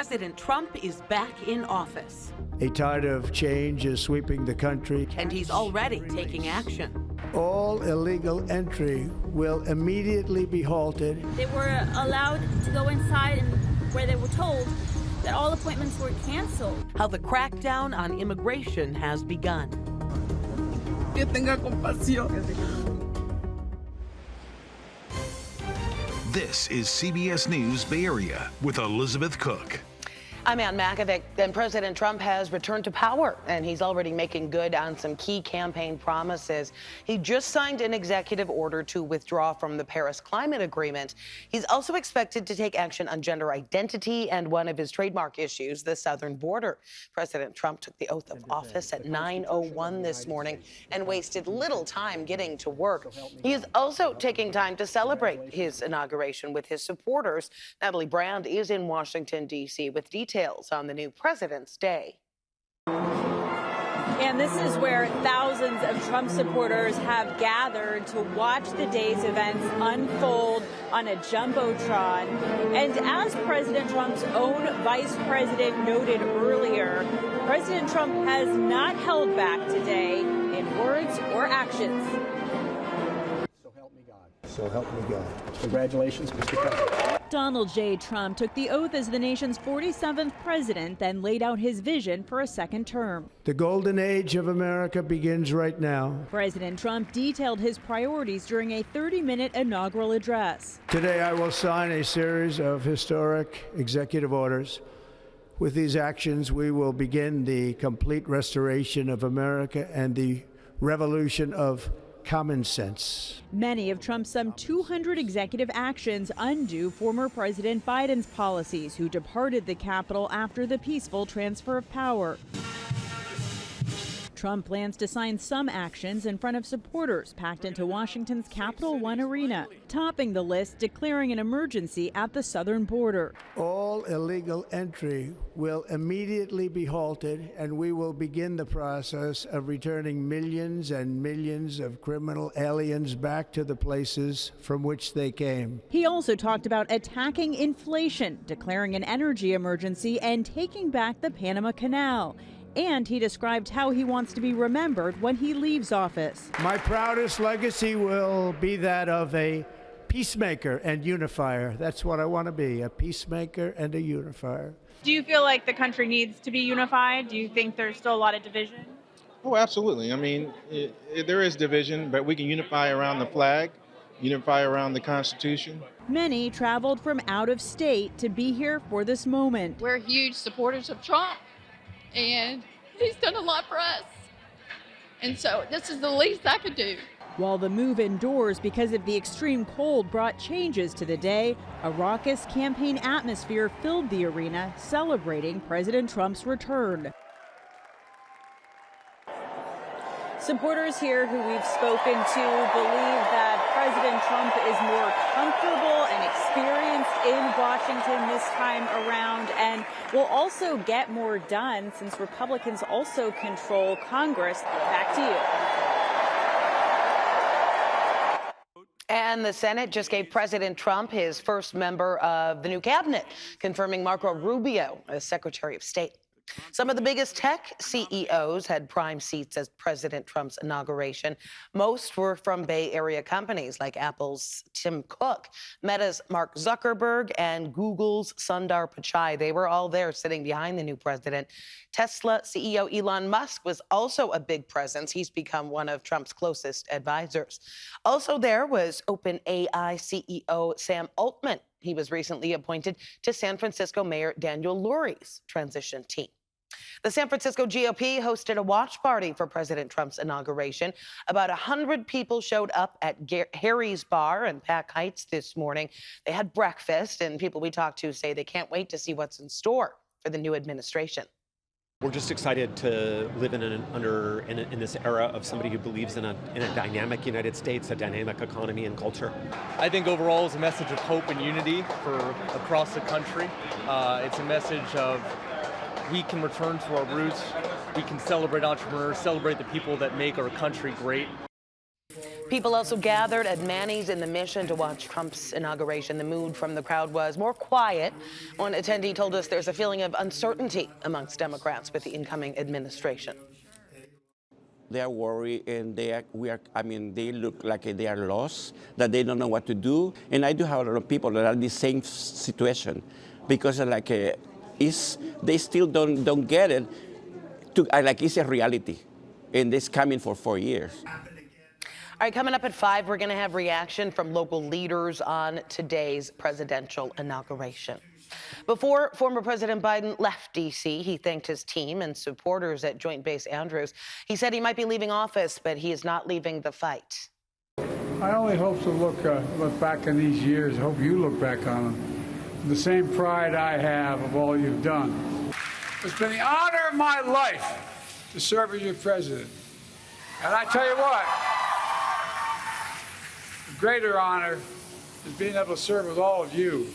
President Trump is back in office. A tide of change is sweeping the country. And he's already taking action. All illegal entry will immediately be halted. They were allowed to go inside, and where they were told that all appointments were canceled. How the crackdown on immigration has begun. Que tenga compasión. This is CBS News Bay Area with Elizabeth Cook. I'm Ann Makovec, and President Trump has returned to power, and he's already making good on some key campaign promises. He just signed an executive order to withdraw from the Paris Climate Agreement. He's also expected to take action on gender identity and one of his trademark issues, the southern border. President Trump took the oath of office at 9:01 this morning and wasted little time getting to work. He is also taking time to celebrate his inauguration with his supporters. Natalie Brand is in Washington, D.C. with details on the new President's Day. And this is where thousands of Trump supporters have gathered to watch the day's events unfold on a jumbotron. And as President Trump's own vice president noted earlier, President Trump has not held back today in words or actions. So help me God. So help me God. Congratulations, Mr. President. Donald J. Trump took the oath as the nation's 47th president, then laid out his vision for a second term. The golden age of America begins right now. President Trump detailed his priorities during a 30-minute inaugural address. Today I will sign a series of historic executive orders. With these actions, we will begin the complete restoration of America and the revolution of common sense. Many of Trump's some 200 executive actions undo former President Biden's policies, who departed the Capitol after the peaceful transfer of power. Trump plans to sign some actions in front of supporters packed into Washington's Capital One Arena, topping the list declaring an emergency at the southern border. All illegal entry will immediately be halted, and we will begin the process of returning millions and millions of criminal aliens back to the places from which they came. He also talked about attacking inflation, declaring an energy emergency, and taking back the Panama Canal. And he described how he wants to be remembered when he leaves office. My proudest legacy will be that of a peacemaker and unifier. That's what I want to be, a peacemaker and a unifier. Do you feel like the country needs to be unified? Do you think there's still a lot of division? Oh, absolutely. I mean, there is division, but we can unify around the flag, unify around the Constitution. Many traveled from out of state to be here for this moment. We're huge supporters of Trump, and he's done a lot for us. And so this is the least I could do. While the move indoors because of the extreme cold brought changes to the day, a raucous campaign atmosphere filled the arena celebrating President Trump's return. Supporters here who we've spoken to believe that President Trump is more comfortable and experienced in Washington this time around and will also get more done since Republicans also control Congress. Back to you. And the Senate just gave President Trump his first member of the new cabinet, confirming Marco Rubio as Secretary of State. Some of the biggest tech CEOs had prime seats as President Trump's inauguration. Most were from Bay Area companies like Apple's Tim Cook, Meta's Mark Zuckerberg, and Google's Sundar Pichai. They were all there sitting behind the new president. Tesla CEO Elon Musk was also a big presence. He's become one of Trump's closest advisors. Also there was OpenAI CEO Sam Altman. He was recently appointed to San Francisco Mayor Daniel Lurie's transition team. The San Francisco GOP hosted a watch party for President Trump's inauguration. About 100 people showed up at Harry's Bar in Pack Heights this morning. They had breakfast, and people we talked to say they can't wait to see what's in store for the new administration. We're just excited to live in this era of somebody who believes in a dynamic United States, a dynamic economy and culture. I think overall it's a message of hope and unity for across the country. It's a message of we can return to our roots, we can celebrate entrepreneurs, celebrate the people that make our country great. People also gathered at Manny's in the Mission to watch Trump's inauguration. The mood from the crowd was more quiet. One attendee told us there's a feeling of uncertainty amongst Democrats with the incoming administration. They are worried, and they look like they are lost, that they don't know what to do. And I do have a lot of people that are in the same situation, because they still don't get it. It's a reality, and it's coming for 4 years. All right, coming up at 5, we're going to have reaction from local leaders on today's presidential inauguration. Before former President Biden left D.C., he thanked his team and supporters at Joint Base Andrews. He said he might be leaving office, but he is not leaving the fight. I only hope to look back in these years. I hope you look back on them. The same pride I have of all you've done. It's been the honor of my life to serve as your president. And I tell you what, the greater honor is being able to serve with all of you.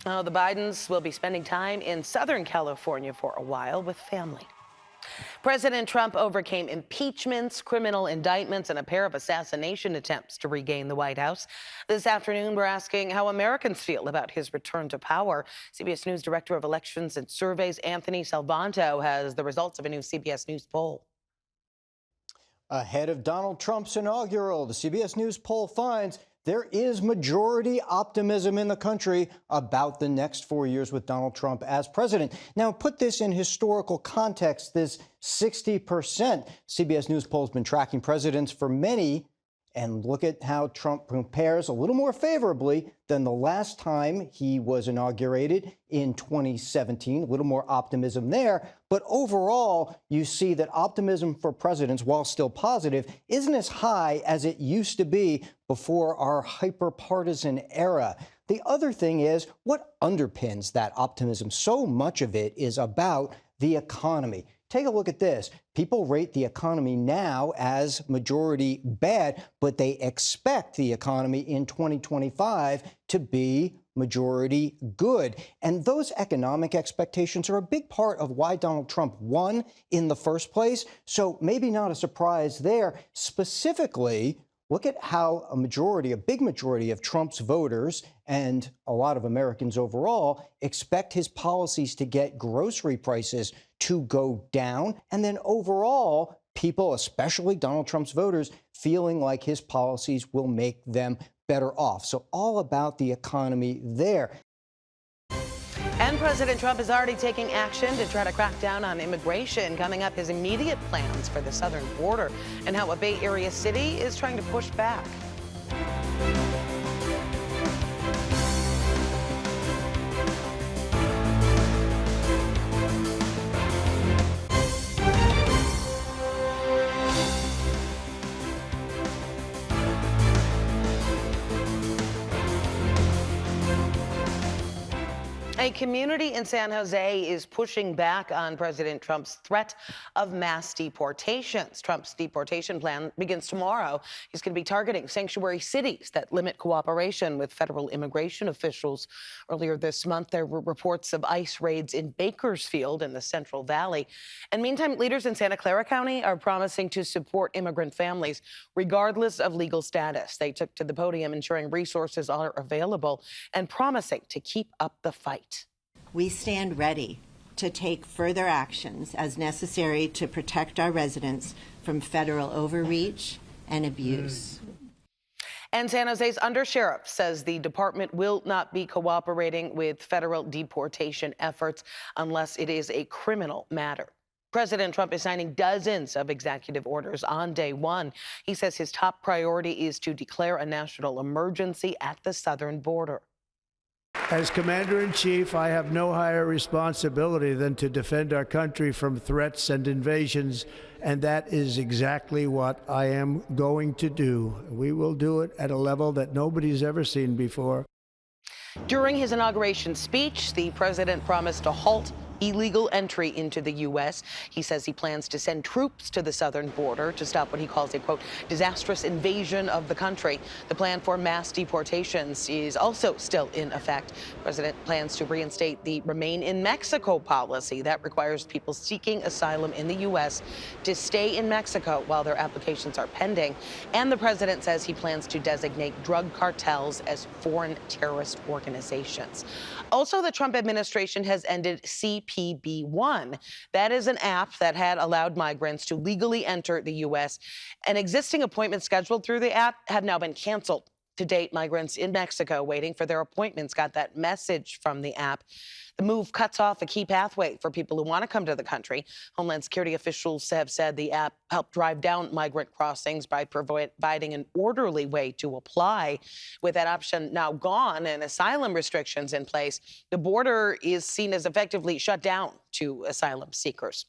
Now, the Bidens will be spending time in Southern California for a while with family. President Trump overcame impeachments, criminal indictments, and a pair of assassination attempts to regain the White House. This afternoon, we're asking how Americans feel about his return to power. CBS News Director of Elections and Surveys, Anthony Salvanto, has the results of a new CBS News poll. Ahead of Donald Trump's inaugural, the CBS News poll finds there is majority optimism in the country about the next 4 years with Donald Trump as president. Now, put this in historical context, this 60%. CBS News poll has been tracking presidents for many, and look at how Trump compares a little more favorably than the last time he was inaugurated in 2017. A little more optimism there. But overall, you see that optimism for presidents, while still positive, isn't as high as it used to be before our hyper-partisan era. The other thing is, what underpins that optimism? So much of it is about the economy. Take a look at this. People rate the economy now as majority bad, but they expect the economy in 2025 to be majority good. And those economic expectations are a big part of why Donald Trump won in the first place. So maybe not a surprise there. Specifically, look at how a big majority of Trump's voters and a lot of Americans overall expect his policies to get grocery prices to go down. And then overall, people, especially Donald Trump's voters, feeling like his policies will make them better off. So all about the economy there. And President Trump is already taking action to try to crack down on immigration. Coming up, his immediate plans for the southern border and how a Bay Area city is trying to push back. A community in San Jose is pushing back on President Trump's threat of mass deportations. Trump's deportation plan begins tomorrow. He's going to be targeting sanctuary cities that limit cooperation with federal immigration officials. Earlier this month, there were reports of ICE raids in Bakersfield in the Central Valley. And meantime, leaders in Santa Clara County are promising to support immigrant families regardless of legal status. They took to the podium ensuring resources are available and promising to keep up the fight. We stand ready to take further actions as necessary to protect our residents from federal overreach and abuse. And San Jose's undersheriff says the department will not be cooperating with federal deportation efforts unless it is a criminal matter. President Trump is signing dozens of executive orders on day one. He says his top priority is to declare a national emergency at the southern border. As Commander-in-Chief, I have no higher responsibility than to defend our country from threats and invasions, and that is exactly what I am going to do. We will do it at a level that nobody's ever seen before. During his inauguration speech, the president promised to halt illegal entry into the U.S. He says he plans to send troops to the southern border to stop what he calls a, quote, disastrous invasion of the country. The plan for mass deportations is also still in effect. The president plans to reinstate the Remain in Mexico policy that requires people seeking asylum in the U.S. to stay in Mexico while their applications are pending. And the president says he plans to designate drug cartels as foreign terrorist organizations. Also, the Trump administration has ended CPB-1. That is an app that had allowed migrants to legally enter the U.S. An existing appointment scheduled through the app have now been canceled. To date, migrants in Mexico waiting for their appointments got that message from the app. The move cuts off a key pathway for people who want to come to the country. Homeland Security officials have said the app helped drive down migrant crossings by providing an orderly way to apply. With that option now gone and asylum restrictions in place, the border is seen as effectively shut down to asylum seekers.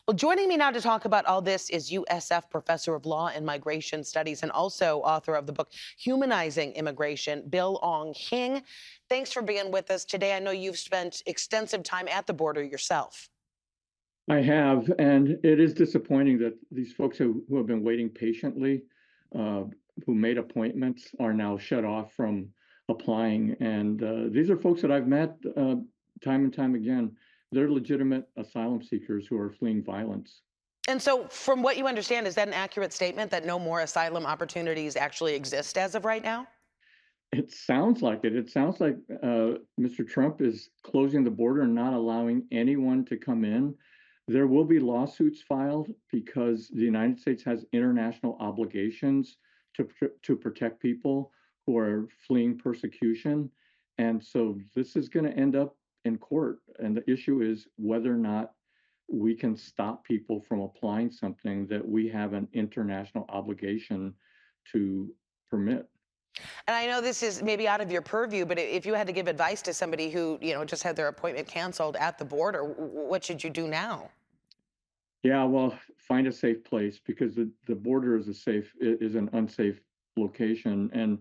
Well, joining me now to talk about all this is USF Professor of Law and Migration Studies and also author of the book Humanizing Immigration, Bill Ong-Hing. Thanks for being with us today. I know you've spent extensive time at the border yourself. I have, and it is disappointing that these folks who have been waiting patiently, who made appointments, are now shut off from applying. And these are folks that I've met time and time again. They're legitimate asylum seekers who are fleeing violence. And so from what you understand, is that an accurate statement that no more asylum opportunities actually exist as of right now? It sounds like it. It sounds like Mr. Trump is closing the border and not allowing anyone to come in. There will be lawsuits filed because the United States has international obligations to protect people who are fleeing persecution. And so this is going to end up in court. And the issue is whether or not we can stop people from applying something that we have an international obligation to permit. And I know this is maybe out of your purview, but if you had to give advice to somebody who, just had their appointment canceled at the border, what should you do now? Yeah, well, find a safe place because the border is an unsafe location. And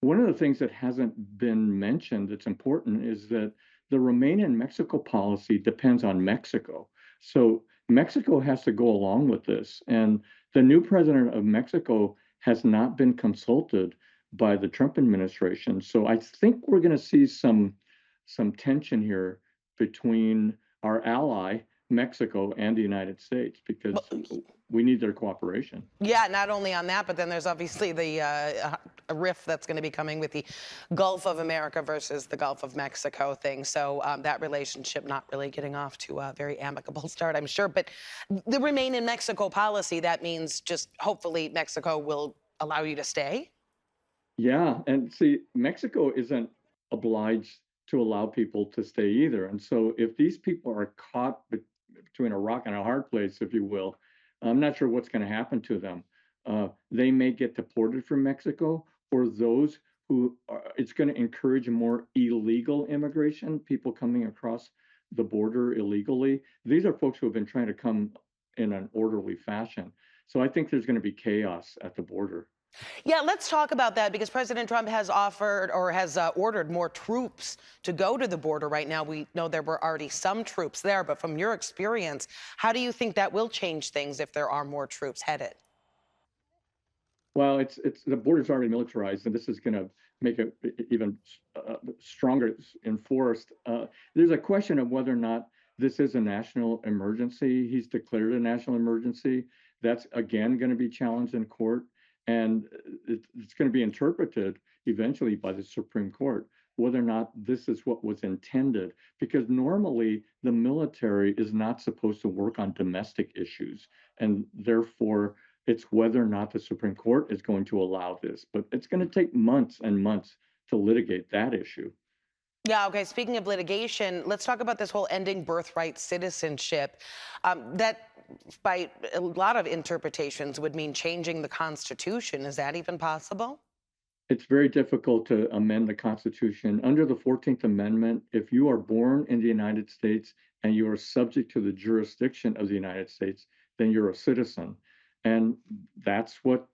one of the things that hasn't been mentioned that's important is that the Remain in Mexico policy depends on Mexico. So Mexico has to go along with this. And the new president of Mexico has not been consulted by the Trump administration. So I think we're going to see some tension here between our ally, Mexico, and the United States, because we need their cooperation. Yeah, not only on that, but then there's obviously the a rift that's going to be coming with the Gulf of America versus the Gulf of Mexico thing. So that relationship not really getting off to a very amicable start, I'm sure. But the Remain in Mexico policy, that means just hopefully Mexico will allow you to stay? Yeah, and see, Mexico isn't obliged to allow people to stay either. And so if these people are caught between a rock and a hard place, if you will, I'm not sure what's going to happen to them. They may get deported from Mexico, or those who it's going to encourage more illegal immigration, people coming across the border illegally. These are folks who have been trying to come in an orderly fashion. So I think there's going to be chaos at the border. Yeah, let's talk about that because President Trump has offered or has ordered more troops to go to the border right now. We know there were already some troops there, but from your experience, how do you think that will change things if there are more troops headed? Well, it's the border's already militarized, and this is going to make it even stronger enforced. There's a question of whether or not this is a national emergency. He's declared a national emergency. That's again going to be challenged in court. And it's going to be interpreted eventually by the Supreme Court, whether or not this is what was intended. Because normally the military is not supposed to work on domestic issues. And therefore, it's whether or not the Supreme Court is going to allow this. But it's going to take months and months to litigate that issue. Yeah, okay. Speaking of litigation, let's talk about this whole ending birthright citizenship. That, by a lot of interpretations, would mean changing the Constitution. Is that even possible? It's very difficult to amend the Constitution. Under the 14th Amendment, if you are born in the United States and you are subject to the jurisdiction of the United States, then you're a citizen. And that's what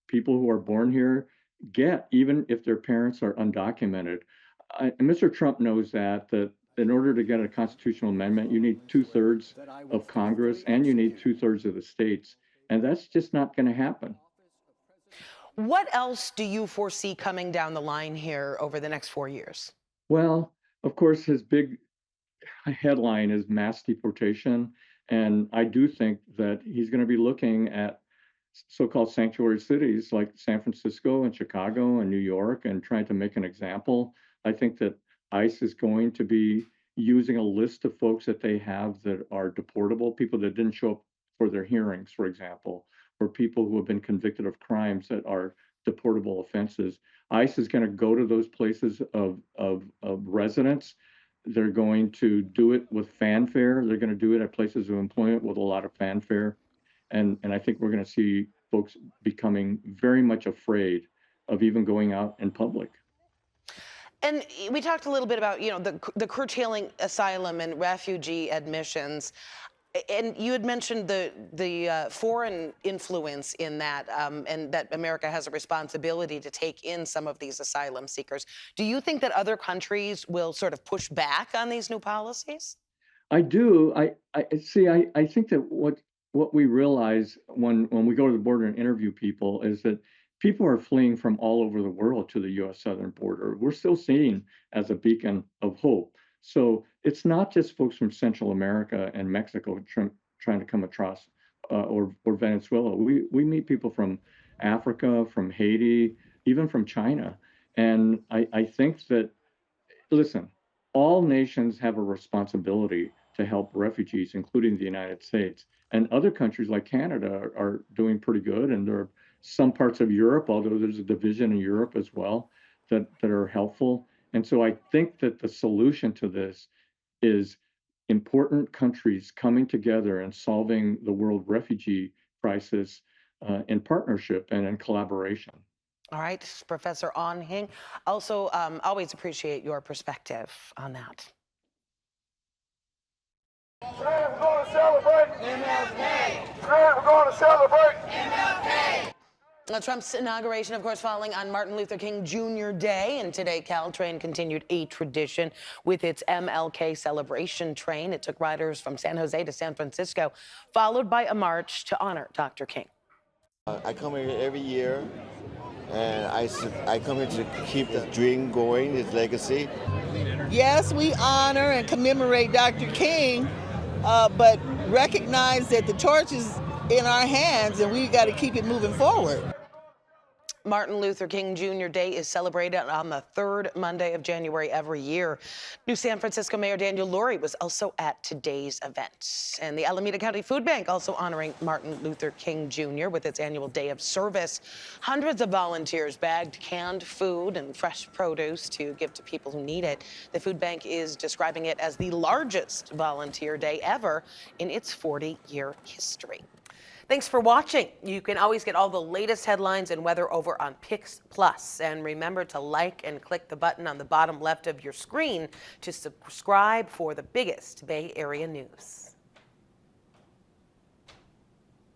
people who are born here get, even if their parents are undocumented. Mr. Trump knows that in order to get a constitutional amendment, you need 2/3 of Congress and you need 2/3 of the states. And that's just not going to happen. What else do you foresee coming down the line here over the next 4 years? Well, of course, his big headline is mass deportation. And I do think that he's going to be looking at so-called sanctuary cities like San Francisco and Chicago and New York and trying to make an example. I think that ICE is going to be using a list of folks that they have that are deportable, people that didn't show up for their hearings, for example, or people who have been convicted of crimes that are deportable offenses. ICE is going to go to those places of residence. They're going to do it with fanfare. They're going to do it at places of employment with a lot of fanfare. And I think we're going to see folks becoming very much afraid of even going out in public. And we talked a little bit about, the curtailing asylum and refugee admissions. And you had mentioned the foreign influence in that, and that America has a responsibility to take in some of these asylum seekers. Do you think that other countries will sort of push back on these new policies? I do. I see. I think that what we realize when we go to the border and interview people is that people are fleeing from all over the world to the U.S. southern border. We're still seen as a beacon of hope. So it's not just folks from Central America and Mexico trying to come across, or Venezuela. We meet people from Africa, from Haiti, even from China. And I think that, listen, all nations have a responsibility to help refugees, including the United States. And other countries like Canada are doing pretty good. And there are some parts of Europe, although there's a division in Europe as well, that are helpful. And so I think that the solution to this is important countries coming together and solving the world refugee crisis in partnership and in collaboration. All right, Professor On Hing. Also, always appreciate your perspective on that. Today we're going to celebrate MLK. Today we're going to celebrate MLK. Trump's inauguration, of course, falling on Martin Luther King Jr. Day, and today Caltrain continued a tradition with its MLK celebration train. It took riders from San Jose to San Francisco, followed by a march to honor Dr. King. I come here every year, and I come here to keep the dream going, his legacy. Yes, we honor and commemorate Dr. King, but recognize that the torch is in our hands, and we got to keep it moving forward. Martin Luther King Jr. Day is celebrated on the third Monday of January every year. New San Francisco Mayor Daniel Lurie was also at today's event. And the Alameda County Food Bank also honoring Martin Luther King Jr. with its annual day of service. Hundreds of volunteers bagged canned food and fresh produce to give to people who need it. The food bank is describing it as the largest volunteer day ever in its 40-year history. Thanks for watching. You can always get all the latest headlines and weather over on PIX+. And remember to like and click the button on the bottom left of your screen to subscribe for the biggest Bay Area news.